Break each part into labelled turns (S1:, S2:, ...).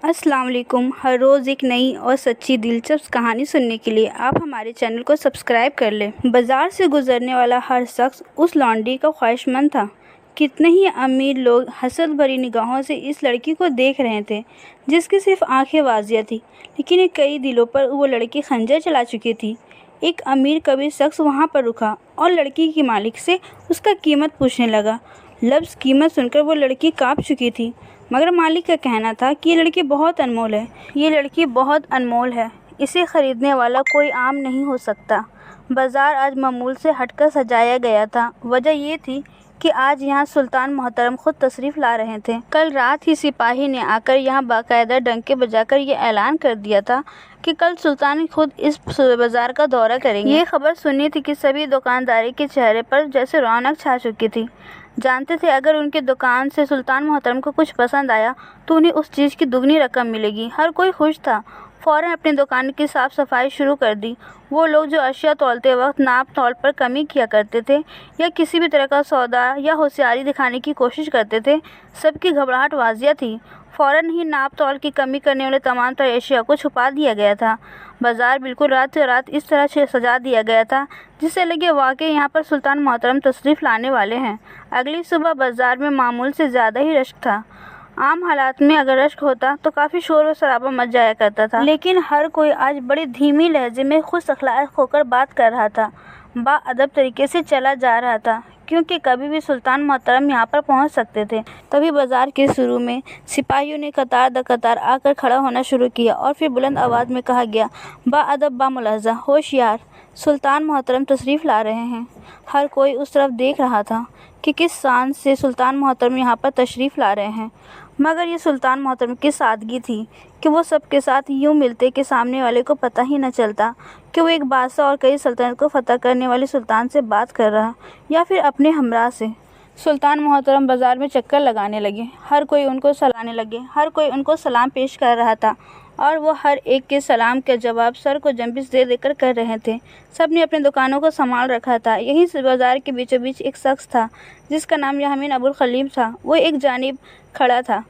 S1: السلام علیکم۔ ہر روز ایک نئی اور سچی دلچسپ کہانی سننے کے لیے آپ ہمارے چینل کو سبسکرائب کر لیں۔ بازار سے گزرنے والا ہر شخص اس لانڈری کا خواہشمند تھا۔ کتنے ہی امیر لوگ حسد بھری نگاہوں سے اس لڑکی کو دیکھ رہے تھے جس کی صرف آنکھیں واضح تھیں، لیکن کئی دلوں پر وہ لڑکی خنجر چلا چکی تھی۔ ایک امیر کبیر شخص وہاں پر رکا اور لڑکی کے مالک سے اس کا قیمت پوچھنے لگا۔ لفظ قیمت سن کر وہ لڑکی کانپ چکی تھی، مگر مالک کا کہنا تھا کہ یہ لڑکی بہت انمول ہے، اسے خریدنے والا کوئی عام نہیں ہو سکتا۔ بازار آج معمول سے ہٹ کر سجایا گیا تھا۔ وجہ یہ تھی کہ آج یہاں سلطان محترم خود تشریف لا رہے تھے۔ کل رات ہی سپاہی نے آ کر یہاں باقاعدہ ڈنکے بجا کر یہ اعلان کر دیا تھا کہ کل سلطان خود اس بازار کا دورہ کریں گے۔ یہ خبر سنی تھی کہ سبھی دکانداروں کے چہرے پر جیسے رونق چھا چکی تھی۔ جانتے تھے اگر ان کی دکان سے سلطان محترم کو کچھ پسند آیا تو انہیں اس چیز کی دگنی رقم ملے گی۔ ہر کوئی خوش تھا۔ فوراً اپنی دکان کی صاف صفائی شروع کر دی۔ وہ لوگ جو اشیاء تولتے وقت ناپ تول پر کمی کیا کرتے تھے یا کسی بھی طرح کا سودا یا ہوشیاری دکھانے کی کوشش کرتے تھے، سب کی گھبراہٹ واضح تھی۔ فوراً ہی ناپ تول کی کمی کرنے والے تمام تر اشیاء کو چھپا دیا گیا تھا۔ بازار بالکل راتوں رات اس طرح سجا دیا گیا تھا جس سے لگے واقعی یہاں پر سلطان محترم تشریف لانے والے ہیں۔ اگلی صبح بازار میں معمول سے زیادہ ہی رشک تھا۔ عام حالات میں اگر رشک ہوتا تو کافی شور و شرابہ مچ جایا کرتا تھا، لیکن ہر کوئی آج بڑے دھیمی لہجے میں خوش اخلاق ہو کر بات کر رہا تھا، باادب طریقے سے چلا جا رہا تھا، کیونکہ کبھی بھی سلطان محترم یہاں پر پہنچ سکتے تھے۔ تبھی بازار کے شروع میں سپاہیوں نے قطار در قطار آ کر کھڑا ہونا شروع کیا اور پھر بلند آواز میں کہا گیا، باادب باملاحظہ، ہوشیار، سلطان محترم تشریف لا رہے ہیں۔ ہر کوئی اس طرف دیکھ رہا تھا کہ کس شان سے سلطان محترم یہاں پر تشریف لا رہے ہیں، مگر یہ سلطان محترم کی سادگی تھی کہ وہ سب کے ساتھ یوں ملتے کہ سامنے والے کو پتہ ہی نہ چلتا کہ وہ ایک بادشاہ اور کئی سلطنت کو فتح کرنے والے سلطان سے بات کر رہا یا پھر اپنے ہمراہ سے۔ سلطان محترم بازار میں چکر لگانے لگے، ہر کوئی ان کو سلانے لگے، ہر کوئی ان کو سلام پیش کر رہا تھا اور وہ ہر ایک کے سلام کا جواب سر کو جنبش دے دے کر رہے تھے۔ سب نے اپنی دکانوں کو سنبھال رکھا تھا۔ یہیں سے بازار کے بیچوں بیچ ایک شخص تھا جس کا نام یامین ابو الخلیم تھا۔ وہ ایک جانب کھڑا تھا،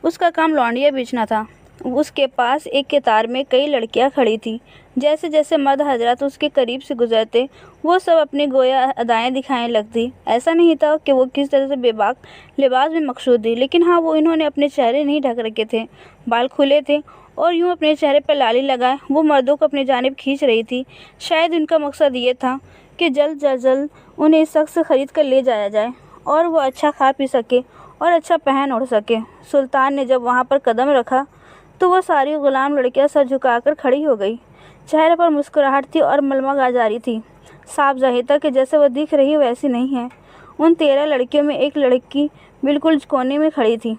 S1: اس کا کام لونڈیاں بیچنا تھا۔ اس کے پاس ایک قطار میں کئی لڑکیاں کھڑی تھیں۔ جیسے جیسے مرد حضرات اس کے قریب سے گزرتے وہ سب اپنی گویا ادائیں دکھانے لگتی۔ ایسا نہیں تھا کہ وہ کس طرح سے بے باک لباس میں مقصود تھی، لیکن ہاں، وہ انہوں نے اپنے چہرے نہیں ڈھک رکھے تھے، بال کھلے تھے اور یوں اپنے چہرے پر لالی لگائے وہ مردوں کو اپنی جانب کھینچ رہی تھی۔ شاید ان کا مقصد یہ تھا کہ جلد از جلد انہیں اس شخص سے خرید کر لے جایا جائے اور وہ اچھا کھا پی سکے اور اچھا پہن اوڑھ سکے۔ سلطان نے جب وہاں پر قدم رکھا تو وہ ساری غلام لڑکیاں سر جھکا کر کھڑی ہو گئی۔ چہرے پر مسکراہٹ تھی اور ململ آ جاری تھی۔ صاف ظاہر تھا کہ جیسے وہ دکھ رہی ویسی نہیں ہے۔ ان 13 لڑکیوں میں ایک لڑکی بالکل کونے میں کھڑی تھی۔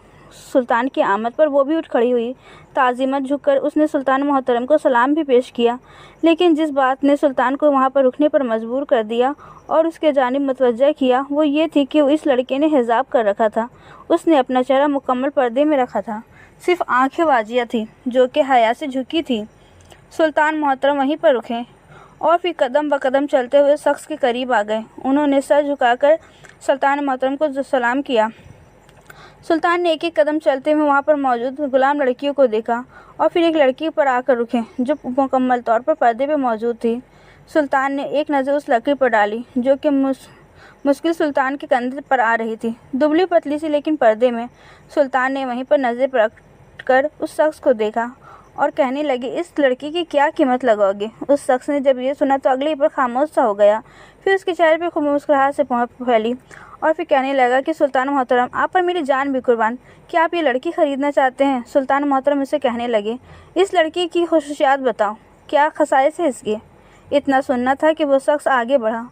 S1: سلطان کی آمد پر وہ بھی اٹھ کھڑی ہوئی۔ تعظیماً جھک کر اس نے سلطان محترم کو سلام بھی پیش کیا، لیکن جس بات نے سلطان کو وہاں پر رکنے پر مجبور کر دیا اور اس کے جانب متوجہ کیا وہ یہ تھی کہ اس لڑکے نے حجاب کر رکھا تھا۔ اس نے اپنا چہرہ مکمل پردے میں رکھا تھا، صرف آنکھیں واضح تھیں جو کہ حیا سے جھکی تھیں۔ سلطان محترم وہیں پر رکے اور پھر قدم بقدم چلتے ہوئے شخص کے قریب آ گئے۔ انہوں نے سر جھکا کر سلطان محترم کو سلام کیا۔ سلطان نے ایک ایک قدم چلتے ہوئے وہاں پر موجود غلام لڑکیوں کو دیکھا اور پھر ایک لڑکی پر آ کر رکے جو مکمل طور پر پردے پہ موجود تھی۔ سلطان نے ایک نظر اس لڑکی پر ڈالی جو کہ مشکل سلطان کے کندھے پر آ رہی تھی، دبلی پتلی سی لیکن پردے میں۔ سلطان نے وہیں پر نظر رکھ کر اس شخص کو دیکھا اور کہنے لگے، اس لڑکی کی کیا قیمت لگاؤ گے؟ اس شخص نے جب یہ سنا تو اگلے ہی پر خاموش سا ہو گیا، پھر اس کے چہرے پہ خوب مسکراہٹ سے پھیلی اور پھر کہنے لگا کہ سلطان محترم، آپ پر میری جان بھی قربان، کیا آپ یہ لڑکی خریدنا چاہتے ہیں؟ سلطان محترم اسے کہنے لگے، اس لڑکی کی خصوصیات بتاؤ، کیا خصائص ہے اس کی؟ اتنا سننا تھا کہ وہ شخص آگے بڑھا،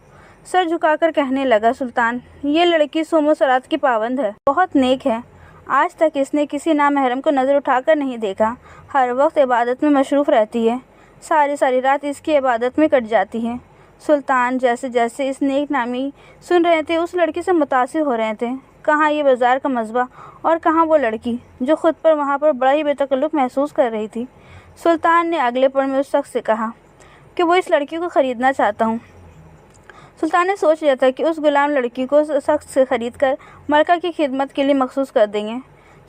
S1: سر جھکا کر کہنے لگا، سلطان، یہ لڑکی صوم و صلات کی پابند ہے، بہت نیک ہے، آج تک اس نے کسی نامحرم کو نظر اٹھا کر نہیں دیکھا، ہر وقت عبادت میں مصروف رہتی ہے، ساری رات اس کی عبادت میں کٹ جاتی ہے۔ سلطان جیسے جیسے اس نیک نامی سن رہے تھے اس لڑکی سے متاثر ہو رہے تھے۔ کہاں یہ بازار کا مذبح اور کہاں وہ لڑکی جو خود پر وہاں پر بڑا ہی بے تکلف محسوس کر رہی تھی۔ سلطان نے اگلے پل میں اس شخص سے کہا کہ وہ اس لڑکی کو خریدنا چاہتا ہوں۔ سلطان نے سوچ لیا تھا کہ اس غلام لڑکی کو شخص سے خرید کر ملکہ کی خدمت کے لیے مخصوص کر دیں گے۔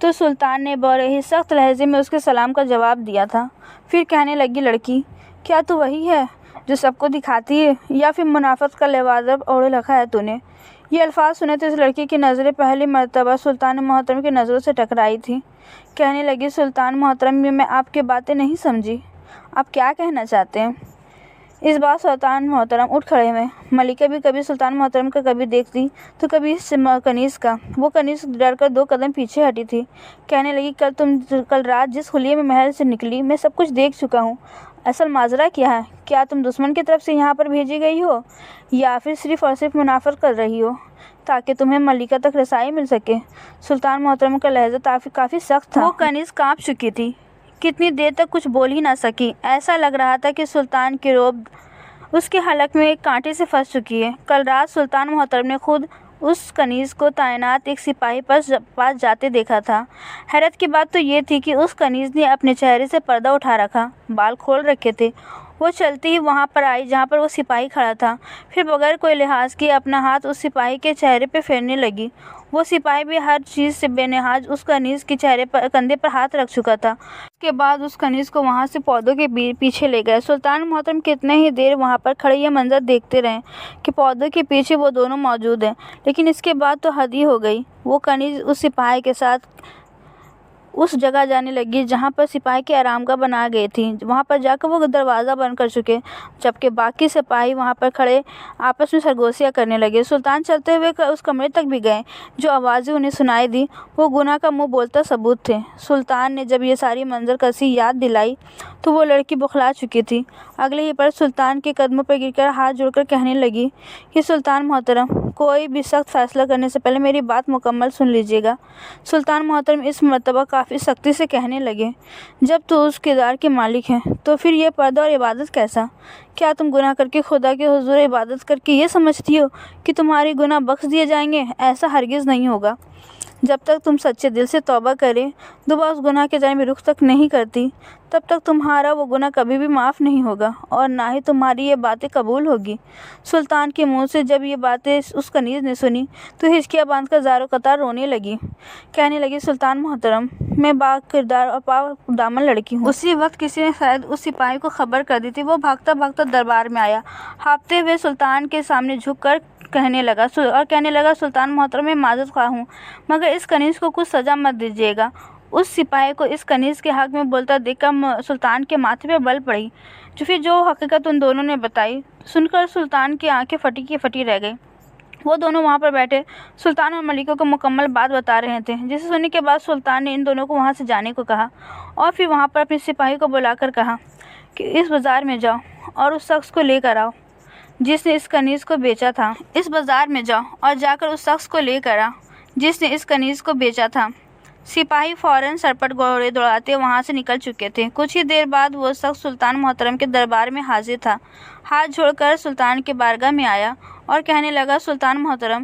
S1: تو سلطان نے بڑے ہی سخت لہجے میں اس کے سلام کا جواب دیا تھا۔ پھر کہنے لگی، لڑکی، کیا تو وہی ہے جو سب کو دکھاتی ہے، یا پھر منافقت کا لباس اوڑھ رکھا ہے تو نے؟ یہ الفاظ سنے تو اس لڑکی کی نظریں پہلی مرتبہ سلطان محترم کی نظروں سے ٹکرائی تھیں۔ کہنے لگی، سلطان محترم، میں آپ کی باتیں نہیں سمجھی، آپ کیا کہنا چاہتے ہیں؟ اس بار سلطان محترم اٹھ کھڑے ہوئے۔ ملکہ بھی کبھی سلطان محترم کا کبھی دیکھتی تو کبھی اس کنیز کا۔ وہ کنیز ڈر کر 2 قدم پیچھے ہٹی تھی۔ کہنے لگی، کل رات جس خلیے میں محل سے نکلی، میں سب کچھ دیکھ چکا ہوں۔ اصل ماجرا کیا ہے؟ کیا تم دشمن کی طرف سے یہاں پر بھیجی گئی ہو، یا پھر صرف اور صرف منافقت کر رہی ہو تاکہ تمہیں ملکہ تک رسائی مل سکے؟ سلطان محترم کا لہجہ کافی سخت تھا۔ وہ کنیز کانپ چکی تھی، کتنی دیر تک کچھ بول ہی نہ سکی۔ ایسا لگ رہا تھا کہ سلطان کی روب اس کے حلق میں ایک کانٹے سے پھنس چکی ہے۔ کل رات سلطان محترم نے خود اس کنیز کو تعینات ایک سپاہی پاس جاتے دیکھا تھا۔ حیرت کی بات تو یہ تھی کہ اس کنیز نے اپنے چہرے سے پردہ اٹھا رکھا، بال کھول رکھے تھے۔ وہ چلتی ہی وہاں پر آئی جہاں پر وہ سپاہی کھڑا تھا، پھر بغیر کوئی لحاظ کیے اپنا ہاتھ اس سپاہی کے چہرے پہ پھیرنے لگی۔ وہ سپاہی بھی ہر چیز سے بے نیاز اس کنیز کے کندھے پر ہاتھ رکھ چکا تھا۔ اس کے بعد اس کنیز کو وہاں سے پودوں کے پیچھے لے گئے۔ سلطان محترم کتنے ہی دیر وہاں پر کھڑے یہ منظر دیکھتے رہے کہ پودوں کے پیچھے وہ دونوں موجود ہیں، لیکن اس کے بعد تو حد ہی ہو گئی۔ وہ کنیز اس سپاہی کے ساتھ اس جگہ جانے لگی جہاں پر سپاہی کی آرامگاہ بنا گئی تھی۔ وہاں پر جا کر وہ دروازہ بند کر چکے، جبکہ باقی سپاہی وہاں پر کھڑے آپس میں سرگوشیاں کرنے لگے۔ سلطان چلتے ہوئے اس کمرے تک بھی گئے۔ جو آوازیں انہیں سنائی دی وہ گناہ کا منہ بولتا ثبوت تھے۔ سلطان نے جب یہ ساری منظر کشی یاد دلائی تو وہ لڑکی بخلا چکی تھی۔ اگلے ہی پل سلطان کے قدموں پر گر کر ہاتھ جوڑ کر کہنے لگی کہ سلطان محترم، کوئی بھی سخت فیصلہ کرنے سے پہلے میری بات مکمل سن لیجیے گا۔ سلطان محترم اس مرتبہ کافی سختی سے کہنے لگے، جب تو اس کردار کے مالک ہیں تو پھر یہ پردہ اور عبادت کیسا؟ کیا تم گناہ کر کے خدا کے حضور عبادت کر کے یہ سمجھتی ہو کہ تمہارے گناہ بخش دیے جائیں گے؟ ایسا ہرگز نہیں ہوگا۔ جب تک تم سچے دل سے توبہ کرے دوبارہ اس گناہ کے جانب رخ تک نہیں کرتی، تب تک تمہارا وہ گناہ کبھی بھی معاف نہیں ہوگا اور نہ ہی تمہاری یہ باتیں قبول ہوگی۔ سلطان کے منہ سے جب یہ باتیں اس کنیز نے سنی تو ہچکیاں باندھ کر زار و قطار رونے لگی۔ کہنے لگی، سلطان محترم، میں با کردار اور پاک دامن لڑکی ہوں۔ اسی وقت کسی نے شاید اس سپاہی کو خبر کر دی تھی۔ وہ بھاگتا بھاگتا دربار میں آیا، ہانپتے ہوئے سلطان کے سامنے جھک کر کہنے لگا، سلطان محترم، میں معذرت خواہ ہوں، مگر اس کنیز کو کچھ سزا مت دیجیے گا۔ اس سپاہی کو اس کنیز کے حق میں بولتا دیکھ کر سلطان کے ماتھے پر بل پڑی۔ پھر جو حقیقت ان دونوں نے بتائی سن کر سلطان کی آنکھیں پھٹی کی پھٹی رہ گئیں۔ وہ دونوں وہاں پر بیٹھے سلطان اور ملکہ کو مکمل بات بتا رہے تھے، جسے سننے کے بعد سلطان نے ان دونوں کو وہاں سے جانے کو کہا اور پھر وہاں پر اپنے سپاہی کو بلا کر کہا کہ اس بازار میں جاؤ اور اس شخص کو لے کر آؤ جس نے اس کنیز کو بیچا تھا۔ اس بازار میں جاؤ اور جا کر اس شخص کو لے کر آؤ جس نے اس کنیز کو بیچا تھا۔ سپاہی فوراً سرپٹ گھوڑے دوڑاتے وہاں سے نکل چکے تھے۔ کچھ ہی دیر بعد وہ شخص سلطان محترم کے دربار میں حاضر تھا۔ ہاتھ جوڑ کر سلطان کے بارگاہ میں آیا اور کہنے لگا، سلطان محترم،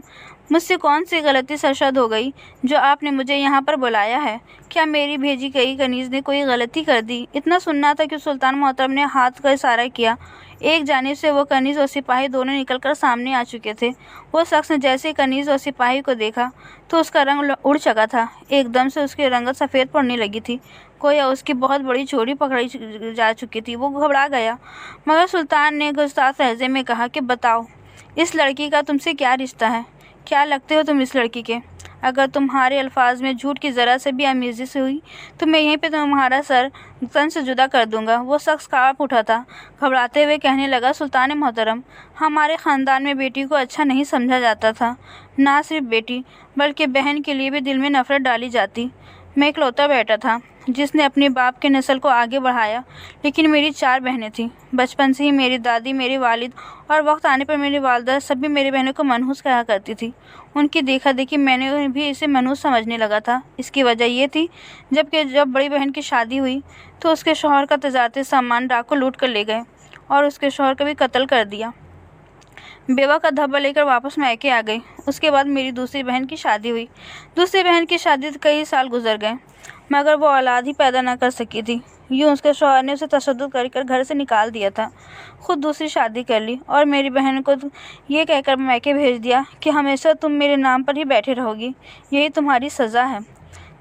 S1: مجھ سے کون سی غلطی سرزد ہو گئی جو آپ نے مجھے یہاں پر بلایا ہے؟ کیا میری بھیجی گئی کنیز نے کوئی غلطی کر دی؟ اتنا سننا تھا کہ سلطان محترم نے ہاتھ کا اشارہ کیا۔ ایک جانب سے وہ کنیز اور سپاہی دونوں نکل کر سامنے آ چکے تھے۔ وہ شخص نے جیسے ہی کنیز اور سپاہی کو دیکھا تو اس کا رنگ اڑ چکا تھا۔ ایک دم سے اس کی رنگت سفید پڑنے لگی تھی، گویا اس کی بہت بڑی چوری پکڑی جا چکی تھی۔ وہ گھبرا گیا، مگر سلطان نے گستاخ لہجے میں کہا کہ بتاؤ، اس لڑکی کا تم سے کیا رشتہ ہے؟ کیا لگتے ہو تم اس لڑکی کے؟ اگر تمہارے الفاظ میں جھوٹ کی ذرا سے بھی آمیزش ہوئی تو میں یہیں پہ تمہارا سر تن سے جدا کر دوں گا۔ وہ شخص کانپ اٹھا تھا، گھبراتے ہوئے کہنے لگا، سلطان محترم، ہمارے خاندان میں بیٹی کو اچھا نہیں سمجھا جاتا تھا۔ نہ صرف بیٹی بلکہ بہن کے لیے بھی دل میں نفرت ڈالی جاتی۔ میں اکلوتا بیٹا تھا جس نے اپنے باپ کے نسل کو آگے بڑھایا، لیکن میری 4 بہنیں تھیں۔ بچپن سے ہی میری دادی، میری والد اور وقت آنے پر میری والدہ سبھی میری بہنوں کو منحوس کہا کرتی تھی۔ ان کی دیکھا دیکھی میں نے بھی اسے منحوس سمجھنے لگا تھا۔ اس کی وجہ یہ تھی جب بڑی بہن کی شادی ہوئی تو اس کے شوہر کا تجارتی سامان ڈاکو لوٹ کر لے گئے اور اس کے شوہر کا بھی قتل کر دیا۔ بیوہ کا دھبہ لے کر واپس میکے آ گئی۔ اس کے بعد میری دوسری بہن کی شادی ہوئی۔ دوسری بہن کی شادی کئی سال گزر گئے مگر وہ اولاد ہی پیدا نہ کر سکی تھی۔ یوں اس کے شوہر نے اسے تشدد کر گھر سے نکال دیا تھا، خود دوسری شادی کر لی اور میری بہن کو یہ کہہ کر میکے بھیج دیا کہ ہمیشہ تم میرے نام پر ہی بیٹھے رہو گی، یہی تمہاری سزا ہے۔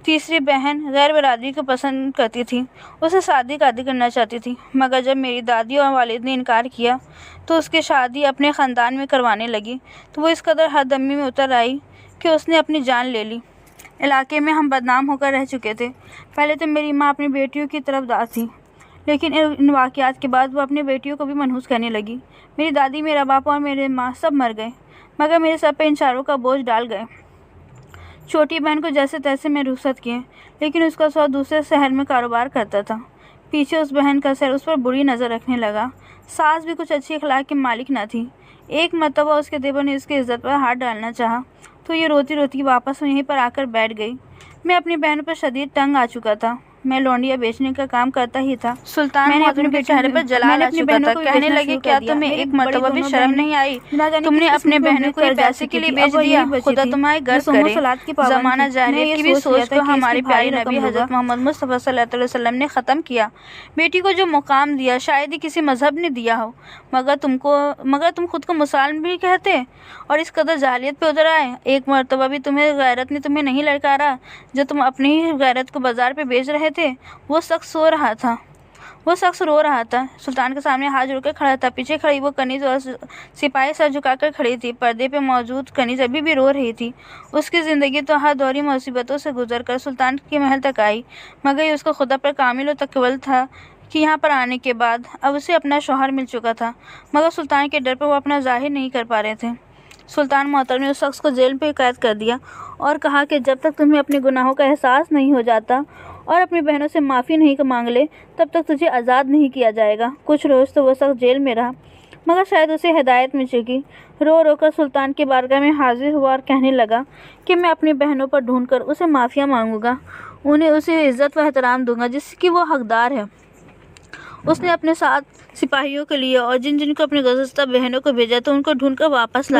S1: تیسری بہن غیر برادری کو پسند کرتی تھی، اسے شادی کرنا چاہتی تھی، مگر جب میری دادی اور والد نے انکار کیا تو اس کی شادی اپنے خاندان میں کروانے لگی تو وہ اس قدر ہردمی میں اتر آئی کہ اس نے اپنی جان لے لی۔ علاقے میں ہم بدنام ہو کر رہ چکے تھے۔ پہلے تو میری ماں اپنی بیٹیوں کی طرفدار تھی، لیکن ان واقعات کے بعد وہ اپنی بیٹیوں کو بھی منحوس کرنے لگی۔ میری دادی، میرا باپ اور میرے ماں سب مر گئے، مگر میرے سر پہ ان چاروں کا بوجھ ڈال گئے۔ چھوٹی بہن کو جیسے تیسے میں رخصت کیے، لیکن اس کا شوہر دوسرے شہر میں کاروبار کرتا تھا۔ پیچھے اس بہن کا شہر اس پر بری نظر رکھنے لگا۔ ساس بھی کچھ اچھی اخلاق کی مالک نہ تھی۔ ایک مرتبہ اس کے دیور نے اس کی عزت پر ہاتھ ڈالنا چاہا تو یہ روتی روتی واپس یہیں پر آ کر بیٹھ گئی۔ میں اپنی بہنوں پر شدید تنگ آ چکا تھا۔ میں لونڈیاں بیچنے کا کام کرتا ہی تھا۔ سلطان محترم کے چہرے پر جلال آ چکا تھا۔ کہنے لگے، کیا تمہیں ایک مرتبہ بھی شرم نہیں آئی؟ تم نے اپنے بہنوں کو پیسے کے لیے بیچ دیا۔ خدا تمہاری غرض کرے۔ زمانہ جاہلیت کی بھی سوچ کو ہمارے پیارے نبی حضرت محمد مصطفیٰ صلی اللہ علیہ وسلم نے ختم کیا۔ بیٹی کو جو مقام دیا شاید ہی کسی مذہب نے دیا ہو، مگر تم خود کو مسلمان بھی کہتے اور اس قدر جاہلیت پہ اتر آئے۔ ایک مرتبہ بھی تمہیں غیرت نے تمہیں نہیں للکارا؟ جو تم اپنی ہی غیرت کو بازار پہ بیچ رہے تھے، وہ شخص رو رہا تھا۔ سلطان کے سامنے ہاتھ جوڑ کر کھڑا تھا۔ پیچھے کھڑی وہ کنیز اور سپاہی سر جھکا کر کھڑی تھی۔ پردے پہ موجود کنیز ابھی بھی رو رہی تھی۔ اس کی زندگی تو ہر دوری مصیبتوں سے گزر کر سلطان کے محل تک آئی، مگر یہ اس کو خدا پر کامل و تکول تھا کہ یہاں پر آنے کے بعد اب اسے اپنا شوہر مل چکا تھا، مگر سلطان کے ڈر پر وہ اپنا ظاہر نہیں کر پا رہے تھے۔ سلطان محترم نے اس شخص کو جیل پہ قید کر دیا اور کہا کہ جب تک تمہیں اپنے گناہوں کا احساس نہیں ہو جاتا اور اپنی بہنوں سے معافی نہیں مانگ لے، تب تک تجھے آزاد نہیں کیا جائے گا۔ کچھ روز تو وہ شخص جیل میں رہا، مگر شاید اسے ہدایت مل چکی۔ رو رو کر سلطان کی بارگاہ میں حاضر ہوا اور کہنے لگا کہ میں اپنی بہنوں پر ڈھونڈ کر اسے معافیاں مانگوں گا، انہیں اسے عزت و احترام دوں گا جس کی وہ حقدار ہے۔ اس نے اپنے ساتھ سپاہیوں کو لیا اور جن کو اپنی گزشتہ بہنوں کو بھیجا تو ان کو ڈھونڈ کر واپس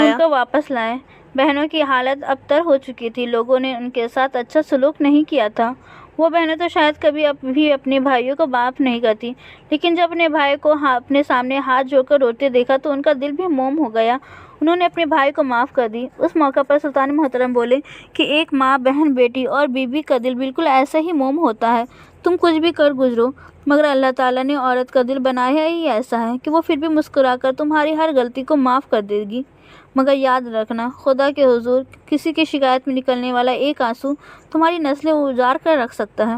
S1: لائے۔ بہنوں کی حالت ابتر ہو چکی تھی، لوگوں نے ان کے ساتھ اچھا سلوک نہیں کیا تھا۔ وہ بہنیں تو شاید کبھی بھی اپنے بھائیوں کو معاف نہیں کرتی، لیکن جب اپنے بھائی کو اپنے سامنے ہاتھ جوڑ کر روتے دیکھا تو ان کا دل بھی موم ہو گیا، انہوں نے اپنے بھائی کو معاف کر دی۔ اس موقع پر سلطان محترم بولے کہ ایک ماں، بہن، بیٹی اور بیوی کا دل بالکل ایسا ہی موم ہوتا ہے۔ تم کچھ بھی کر گزرو، مگر اللہ تعالیٰ نے عورت کا دل بنایا ہی ایسا ہے کہ وہ پھر بھی مسکرا کر تمہاری ہر غلطی کو معاف کر دے گی۔ مگر یاد رکھنا، خدا کے حضور کسی کی شکایت میں نکلنے والا ایک آنسو تمہاری نسلیں اجاڑ کر رکھ سکتا ہے۔